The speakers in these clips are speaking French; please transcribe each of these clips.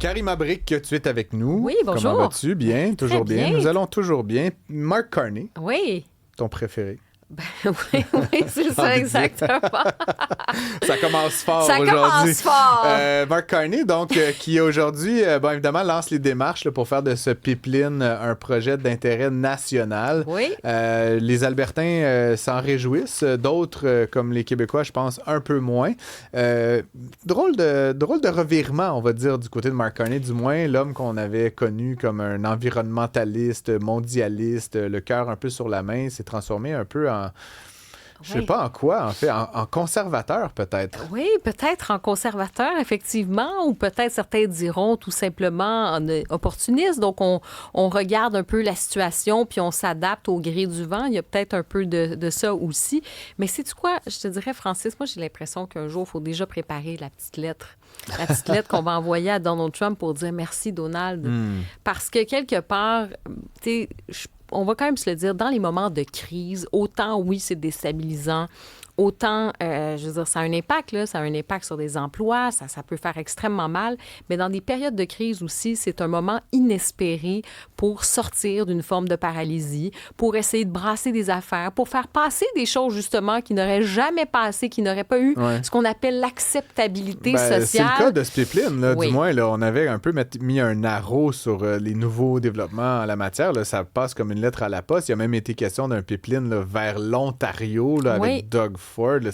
Karima Brick, tu es avec nous. Oui, bonjour. Comment vas-tu? Bien, toujours bien. Nous allons toujours bien. Mark Carney, Oui. ton préféré. Oui, c'est ça, exactement. Ça commence fort Ça aujourd'hui. commence fort. Mark Carney, donc, qui aujourd'hui, évidemment, lance les démarches là, pour faire de ce pipeline un projet d'intérêt national. Oui. Les Albertains s'en réjouissent. D'autres, comme les Québécois, je pense, un peu moins. Drôle de revirement, on va dire, du côté de Mark Carney, du moins l'homme qu'on avait connu comme un environnementaliste, mondialiste, le cœur un peu sur la main, s'est transformé un peu en... Je sais pas en quoi, en fait, en conservateur peut-être. Oui, peut-être en conservateur, effectivement, ou peut-être certains diront tout simplement en opportuniste. Donc, on regarde un peu la situation, puis on s'adapte au gré du vent. Il y a peut-être un peu de ça aussi. Mais sais-tu quoi? Je te dirais, Francis, moi, j'ai l'impression qu'un jour, il faut déjà préparer la petite lettre. La petite lettre qu'on va envoyer à Donald Trump pour dire merci, Donald. Parce que quelque part, tu sais, on va quand même se le dire, dans les moments de crise, autant, oui, c'est déstabilisant, autant, je veux dire, ça a un impact, là, ça a un impact sur des emplois, ça peut faire extrêmement mal, mais dans des périodes de crise aussi, c'est un moment inespéré pour sortir d'une forme de paralysie, pour essayer de brasser des affaires, pour faire passer des choses, justement, qui n'auraient jamais passé, qui n'auraient pas eu ce qu'on appelle l'acceptabilité sociale. C'est le cas de ce pipeline, là, oui. du moins. Là, on avait un peu mis un arrow sur les nouveaux développements en la matière. Là, ça passe comme une lettre à la poste. Il y a même été question d'un pipeline là, vers l'Ontario là, avec Doug Ford. Là,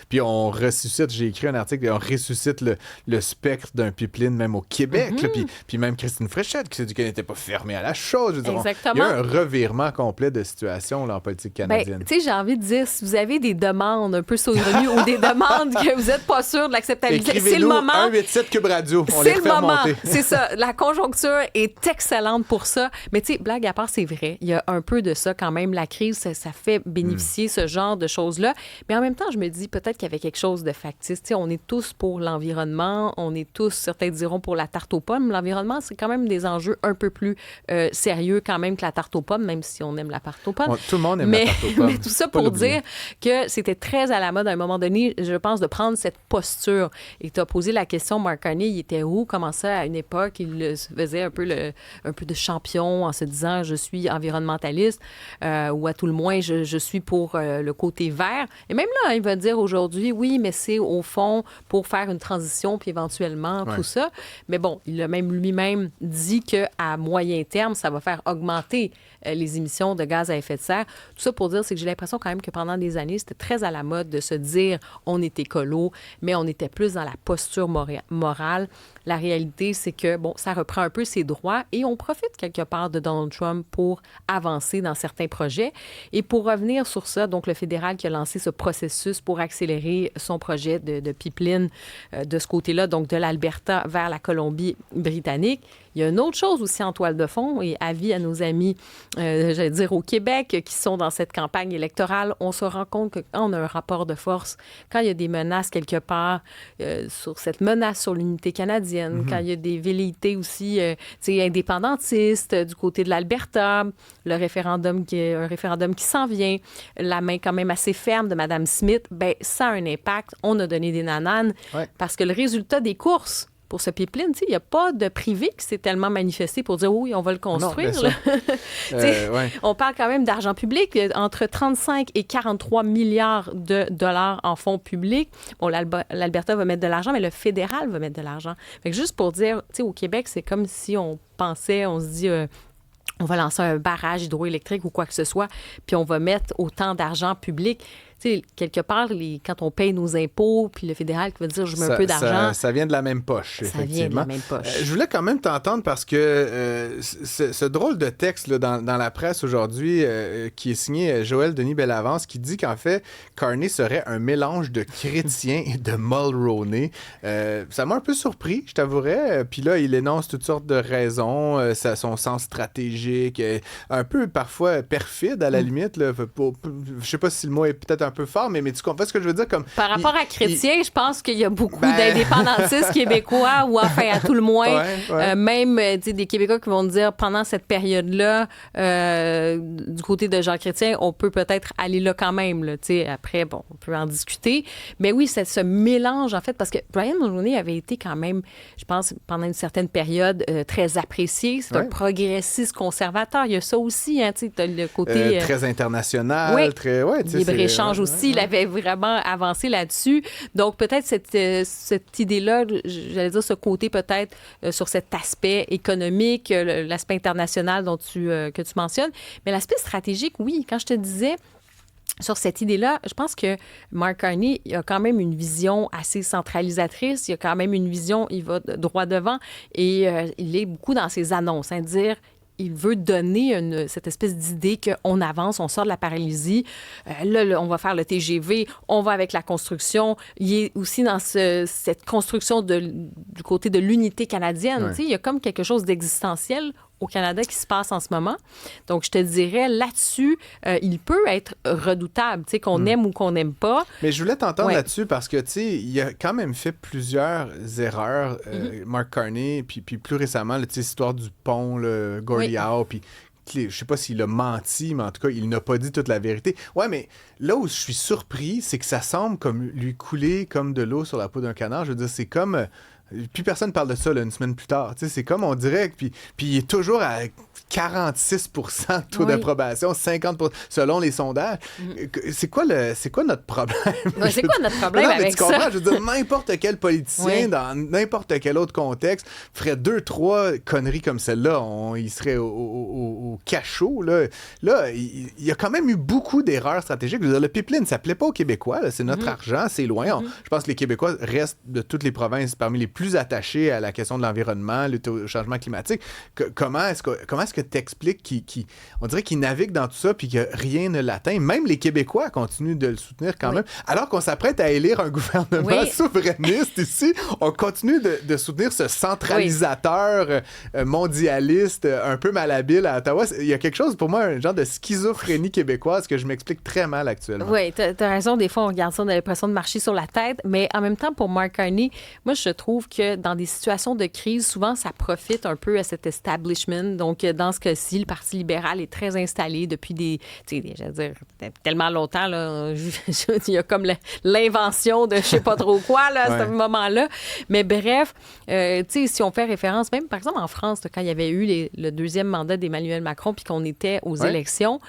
puis on ressuscite, j'ai écrit un article, on ressuscite le spectre d'un pipeline même au Québec. Là, puis même Christine Fréchette qui s'est dit qu'elle n'était pas fermée à la chose. Je veux dire, exactement. Il y a un revirement complet de situation là, en politique canadienne. Tu sais, j'ai envie de dire, si vous avez des demandes un peu saugrenues ou des demandes que vous n'êtes pas sûr de l'acceptabilité, c'est le moment. 187 Cube Radio, on les refait remonter. C'est ça. La conjoncture est excellente pour ça. Mais tu sais, blague à part, c'est vrai. Il y a un peu de ça quand même. La crise, ça fait bénéficier ce genre de choses-là. Mais en même temps, je me dis peut-être qu'il y avait quelque chose de factice. Tu sais, on est tous pour l'environnement. On est tous, certains diront, pour la tarte aux pommes. L'environnement, c'est quand même des enjeux un peu plus sérieux quand même que la tarte aux pommes, même si on aime la tarte aux pommes. Tout le monde aime la tarte aux pommes. Mais tout ça pour dire que c'était très à la mode à un moment donné, je pense, de prendre cette posture. Et tu as posé la question, Mark Carney, il était où? Comment ça, à une époque, il faisait un peu de champion en se disant « je suis environnementaliste ou à tout le moins, je suis pour le côté vert ». Et même là, il va dire aujourd'hui, oui, mais c'est au fond pour faire une transition puis éventuellement tout ça. Mais bon, il a même lui-même dit qu'à moyen terme, ça va faire augmenter les émissions de gaz à effet de serre. Tout ça pour dire, c'est que j'ai l'impression quand même que pendant des années, c'était très à la mode de se dire on est écolo, mais on était plus dans la posture morale. La réalité, c'est que, bon, ça reprend un peu ses droits et on profite quelque part de Donald Trump pour avancer dans certains projets. Et pour revenir sur ça, donc le fédéral qui a lancé ce processus pour accélérer son projet de pipeline de ce côté-là, donc de l'Alberta vers la Colombie-Britannique. Il y a une autre chose aussi en toile de fond, et avis à nos amis, j'allais dire au Québec, qui sont dans cette campagne électorale, on se rend compte que quand on a un rapport de force, quand il y a des menaces quelque part, sur cette menace sur l'unité canadienne, quand il y a des velléités aussi indépendantistes du côté de l'Alberta, un référendum qui s'en vient, la main quand même assez ferme de Mme Smith, ben ça a un impact. On a donné des nananes parce que le résultat des courses pour ce pipeline, il n'y a pas de privé qui s'est tellement manifesté pour dire oui, on va le construire. Non, on parle quand même d'argent public, entre 35 et 43 milliards de dollars en fonds publics. Bon, l'Alberta va mettre de l'argent, mais le fédéral va mettre de l'argent. Fait que juste pour dire, au Québec, c'est comme si on se dit... on va lancer un barrage hydroélectrique ou quoi que ce soit, puis on va mettre autant d'argent public. Tu sais, quelque part, quand on paye nos impôts, puis le fédéral qui va dire « je mets un peu d'argent ». Ça vient de la même poche, effectivement. Ça vient de la même poche. Je voulais quand même t'entendre parce que ce drôle de texte là, dans la presse aujourd'hui qui est signé Joël Denis Bellavance qui dit qu'en fait, Carney serait un mélange de chrétien et de Mulroney. Ça m'a un peu surpris, je t'avouerais. Puis là, il énonce toutes sortes de raisons, son sens stratégique, un peu parfois perfide à la limite. Là. Je sais pas si le mot est peut-être un peu fort, mais tu comprends ce que je veux dire? Comme, par rapport à Chrétien, je pense qu'il y a beaucoup d'indépendantistes québécois, ou enfin, à tout le moins, même des Québécois qui vont dire, pendant cette période-là, du côté de Jean Chrétien, on peut peut-être aller là quand même. Là, après, bon, on peut en discuter. Mais oui, c'est ce mélange, en fait, parce que Brian Mulroney avait été quand même, je pense, pendant une certaine période, très apprécié. C'est un progressiste conservateur. Il y a ça aussi, hein, tu as le côté... très international, très... libre-échange aussi. Il avait vraiment avancé là-dessus. Donc, peut-être cette idée-là, j'allais dire ce côté peut-être sur cet aspect économique, l'aspect international que tu mentionnes. Mais l'aspect stratégique, oui. Quand je te disais... Sur cette idée-là, je pense que Mark Carney a quand même une vision assez centralisatrice. Il a quand même une vision, il va droit devant et il est beaucoup dans ses annonces, hein, dire... Il veut donner cette espèce d'idée qu'on avance, on sort de la paralysie. Là, on va faire le TGV, on va avec la construction. Il est aussi dans cette construction du côté de l'unité canadienne. Ouais. Il y a comme quelque chose d'existentiel au Canada qui se passe en ce moment. Donc, je te dirais, là-dessus, il peut être redoutable, qu'on aime ou qu'on n'aime pas. Mais je voulais t'entendre là-dessus parce que, il a quand même fait plusieurs erreurs, Mark Carney, puis plus récemment, l'histoire du pont, le Gordie Howe, puis je sais pas s'il a menti, mais en tout cas, il n'a pas dit toute la vérité. Ouais, mais là où je suis surpris, c'est que ça semble comme lui couler comme de l'eau sur la peau d'un canard. Je veux dire, c'est comme... Puis personne ne parle de ça là, une semaine plus tard. C'est comme on dirait, puis il est toujours à 46% de taux d'approbation, 50% selon les sondages. C'est quoi notre problème? C'est quoi notre problème avec tu comprends? Je veux dire, n'importe quel politicien, dans n'importe quel autre contexte, ferait 2-3 conneries comme celle-là. Il serait au cachot. Là, il y a quand même eu beaucoup d'erreurs stratégiques. Je veux dire, le pipeline, ça ne plaît pas aux Québécois. Là. C'est notre argent, c'est loin. Je pense que les Québécois restent de toutes les provinces parmi les plus attachés à la question de l'environnement, au changement climatique. Comment est-ce que tu expliques on dirait qu'il navigue dans tout ça puis que rien ne l'atteint? Même les Québécois continuent de le soutenir quand même. Alors qu'on s'apprête à élire un gouvernement souverainiste ici, on continue de soutenir ce centralisateur mondialiste un peu malhabile à Ottawa. Il y a quelque chose, pour moi, un genre de schizophrénie québécoise que je m'explique très mal actuellement. Oui, tu as raison. Des fois, on regarde ça, on a l'impression de marcher sur la tête. Mais en même temps, pour Mark Carney, moi, je trouve que dans des situations de crise, souvent, ça profite un peu à cet establishment. Donc, dans ce cas-ci, le Parti libéral est très installé depuis tellement longtemps. Là, il y a comme l'invention de je sais pas trop quoi là, à ce moment-là. Mais bref, si on fait référence, même par exemple en France, quand il y avait eu le deuxième mandat d'Emmanuel Macron puis qu'on était aux élections,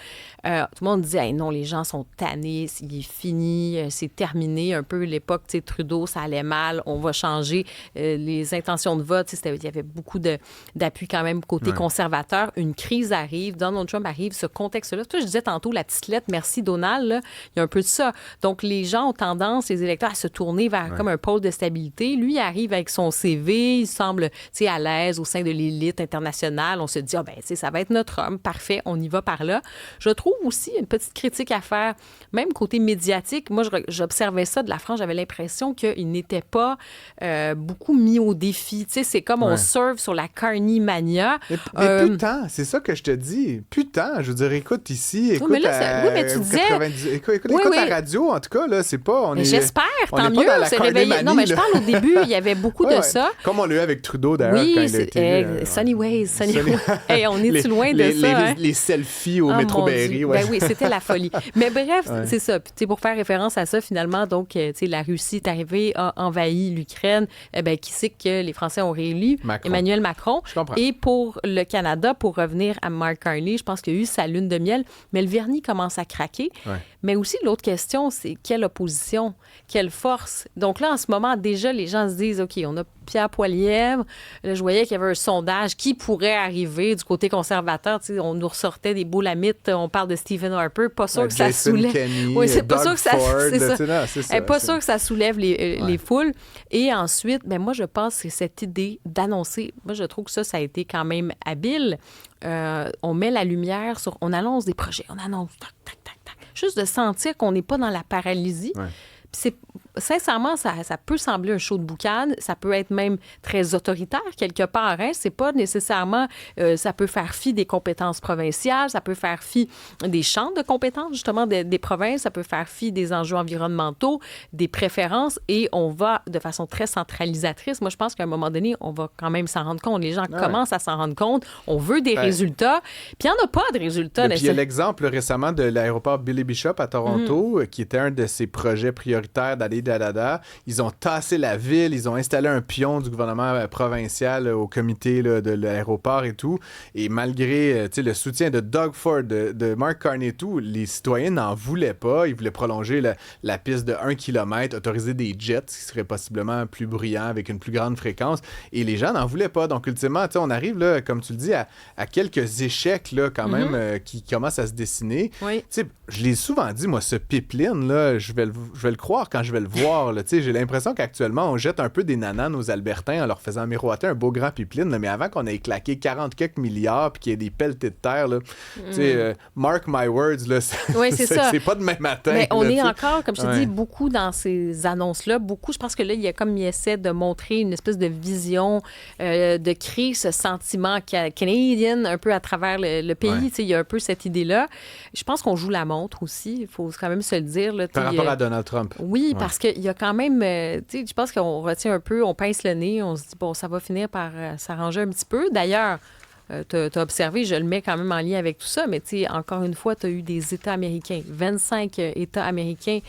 tout le monde disait hey, non, les gens sont tannés, il est fini, c'est terminé. Un peu l'époque, Trudeau, ça allait mal, on va changer les intentions de vote. Il y avait beaucoup d'appui quand même côté conservateur. Une crise arrive, Donald Trump arrive, ce contexte-là. Toi, je disais tantôt la petite lettre « Merci Donald », là, il y a un peu de ça. Donc, les gens ont tendance, les électeurs, à se tourner vers comme un pôle de stabilité. Lui, il arrive avec son CV, il semble à l'aise au sein de l'élite internationale. On se dit, ça va être notre homme, parfait, on y va par là. Je trouve aussi une petite critique à faire, même côté médiatique. Moi, j'observais ça de la France, j'avais l'impression qu'il n'était pas beaucoup mis au défi. C'est comme on surfe sur la Carney mania. Mais putain, c'est ça que je te dis. Putain, je veux dire, écoute ici, écoute mais tu disais... écoute la radio, en tout cas, là, c'est pas... J'espère, tant mieux, c'est réveillé. Non, mais je parle au début, il y avait beaucoup de ça. Comme on l'a eu avec Trudeau, d'ailleurs, quand il a été... Sunny Ways. Hey, on est-tu loin de ça? Les selfies au métro Berry. Ben oui, c'était la folie. Mais bref, c'est ça. Puis, pour faire référence à ça, finalement, donc, la Russie est arrivée, a envahi l'Ukraine. Qui sait que les Français ont réélu Emmanuel Macron. Je comprends. Et pour le Canada, pour revenir à Mark Carney, je pense qu'il y a eu sa lune de miel, mais le vernis commence à craquer. Mais aussi, l'autre question, c'est quelle opposition, quelle force. Donc là, en ce moment, déjà, les gens se disent, OK, on a Pierre Poilievre. Là, je voyais qu'il y avait un sondage qui pourrait arriver du côté conservateur. On nous ressortait des boulamites. On parle de Stephen Harper. Pas sûr que ça soulève... Oui, c'est pas sûr que ça... C'est ça. Pas sûr que ça soulève les foules. Et ensuite, moi, je pense que c'est cette idée d'annoncer... Moi, je trouve que ça a été quand même habile. On met la lumière sur... On annonce des projets. On annonce... Tac, tac, tac, tac. Juste de sentir qu'on n'est pas dans la paralysie. Puis sincèrement, ça peut sembler un show de boucan. Ça peut être même très autoritaire quelque part. Hein? C'est pas nécessairement... ça peut faire fi des compétences provinciales, ça peut faire fi des champs de compétences, justement, des provinces, ça peut faire fi des enjeux environnementaux, des préférences, et on va de façon très centralisatrice. Moi, je pense qu'à un moment donné, on va quand même s'en rendre compte. Les gens commencent à s'en rendre compte. On veut des résultats, puis il n'y en a pas de résultats. Puis il y a l'exemple récemment de l'aéroport Billy Bishop à Toronto, qui était un de ses projets prioritaires d'aller Dalada. Ils ont tassé la ville, ils ont installé un pion du gouvernement provincial au comité là, de l'aéroport et tout. Et malgré le soutien de Doug Ford, de Mark Carney et tout, les citoyens n'en voulaient pas. Ils voulaient prolonger la piste de 1 km, autoriser des jets qui seraient possiblement plus bruyants avec une plus grande fréquence. Et les gens n'en voulaient pas. Donc, ultimement, on arrive, là, comme tu le dis, à quelques échecs là, quand même qui commencent à se dessiner. Oui. Je l'ai souvent dit, moi, ce pipeline, là, je vais le croire quand je vais le voir. Là. J'ai l'impression qu'actuellement, on jette un peu des nananes aux Albertains en leur faisant miroiter un beau grand pipeline. Là, mais avant qu'on ait claqué 40 quelques milliards puis qu'il y ait des pelletés de terre, là, mark my words, là, c'est pas demain matin. Mais on là, est encore, comme je te dis, beaucoup dans ces annonces-là. Beaucoup, je pense que là, il essaie de montrer une espèce de vision, de créer ce sentiment canadien un peu à travers le pays. Ouais. Il y a un peu cette idée-là. Je pense qu'on joue la montre aussi. Il faut quand même se le dire. Là, par rapport à Donald Trump. Oui, parce qu'il y a quand même... je pense qu'on retient un peu, on pince le nez, on se dit, bon, ça va finir par s'arranger un petit peu. D'ailleurs, tu as observé, je le mets quand même en lien avec tout ça, mais encore une fois, tu as eu des États américains, 25 États américains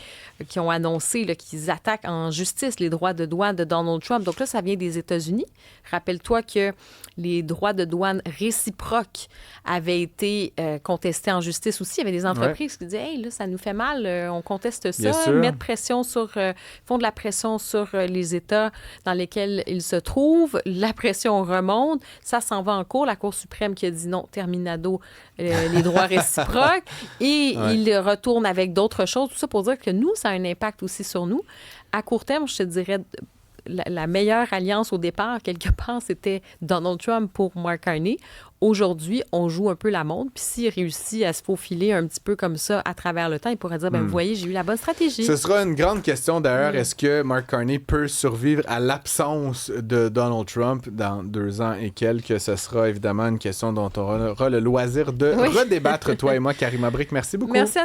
qui ont annoncé qu'ils attaquent en justice les droits de douane de Donald Trump. Donc là, ça vient des États-Unis. Rappelle-toi que les droits de douane réciproques avaient été contestés en justice aussi. Il y avait des entreprises qui disaient « Hey, là, ça nous fait mal, on conteste ça, mettre pression font de la pression sur les États dans lesquels ils se trouvent. La pression remonte, ça s'en va en cours. La Cour suprême qui a dit non, terminado, les droits réciproques. Et il retourne avec d'autres choses. Tout ça pour dire que nous, ça a un impact aussi sur nous. À court terme, je te dirais, la meilleure alliance au départ, quelque part, c'était Donald Trump pour Mark Carney. Aujourd'hui, on joue un peu la montre. Puis s'il réussit à se faufiler un petit peu comme ça à travers le temps, il pourrait dire, vous voyez, j'ai eu la bonne stratégie. Ce sera une grande question d'ailleurs. Est-ce que Mark Carney peut survivre à l'absence de Donald Trump dans 2 ans et quelques? Ce sera évidemment une question dont on aura le loisir de redébattre, toi et moi, Karima Brick. Merci beaucoup. Merci à